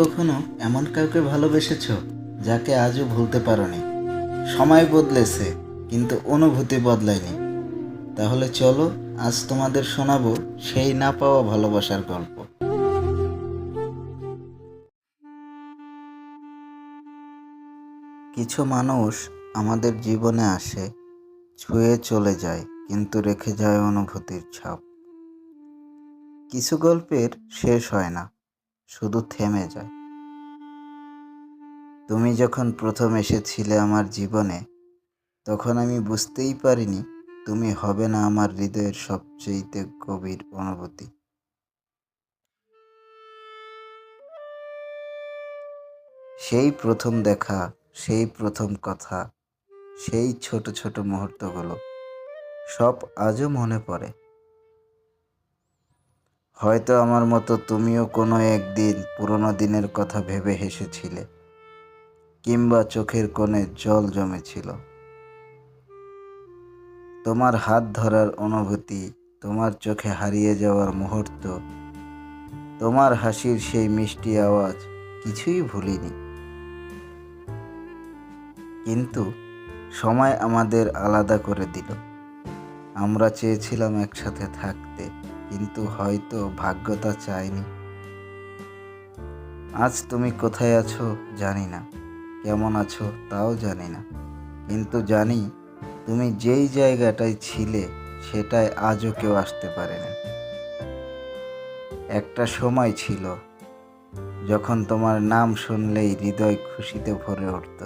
কখনো এমন কাউকে ভালোবেসেছো যাকে আজও ভুলতে পারোনি? সময় বদলেছে, কিন্তু অনুভূতি বদলায়নি। তাহলে চলো, আজ তোমাদের শোনাবো সেই না পাওয়া ভালোবাসার গল্প। কিছু মানুষ আমাদের জীবনে আসে, ছুঁয়ে চলে যায়, কিন্তু রেখে যায় অনুভূতির ছাপ। কিছু গল্পের শেষ হয় না, শুধু থেমে যায়। তুমি যখন প্রথম এসেছিলে আমার জীবনে, তখন আমি বুঝতেই পারিনি তুমি হবে না আমার হৃদয়ের সবচেয়ে গভীর অনুভূতি। সেই প্রথম দেখা, সেই প্রথম কথা, সেই ছোট ছোট মুহূর্তগুলো সব আজও মনে পড়ে। হয়তো আমার মতো তুমিও কোনো একদিন পুরোনো দিনের কথা ভেবে হেসেছিলে, কিংবা চোখের কোণে জল জমেছিল। তোমার হাত ধরার অনুভূতি, তোমার চোখে হারিয়ে যাওয়ার মুহূর্ত, তোমার হাসির সেই মিষ্টি আওয়াজ, কিছুই ভুলিনি। কিন্তু সময় আমাদের আলাদা করে দিল। আমরা চেয়েছিলাম একসাথে থাকতে, কিন্তু হয়তো ভাগ্য তা চায়নি। আজ তুমি কোথায় আছো জানি না, কেমন আছো তাও জানি না, কিন্তু জানি তুমি যেই জায়গাটায় ছিলে সেটায় আজও কেউ আসতে পারে না। একটা সময় ছিল যখন তোমার নাম শুনলেই হৃদয় খুশিতে ভরে উঠত।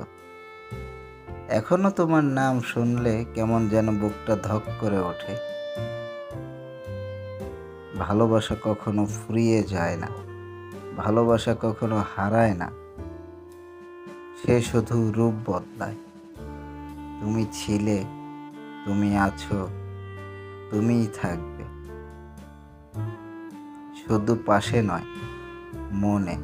এখনো তোমার নাম শুনলে কেমন যেন বুকটা ধক করে ওঠে। ভালোবাসা কখনো ফুরিয়ে যায় না, ভালোবাসা কখনো হারায় না, সে শুধু রূপ বদলায়। তুমি ছিলে, তুমি আছো, তুমিই থাকবে, শুধু পাশে নয়, মনে।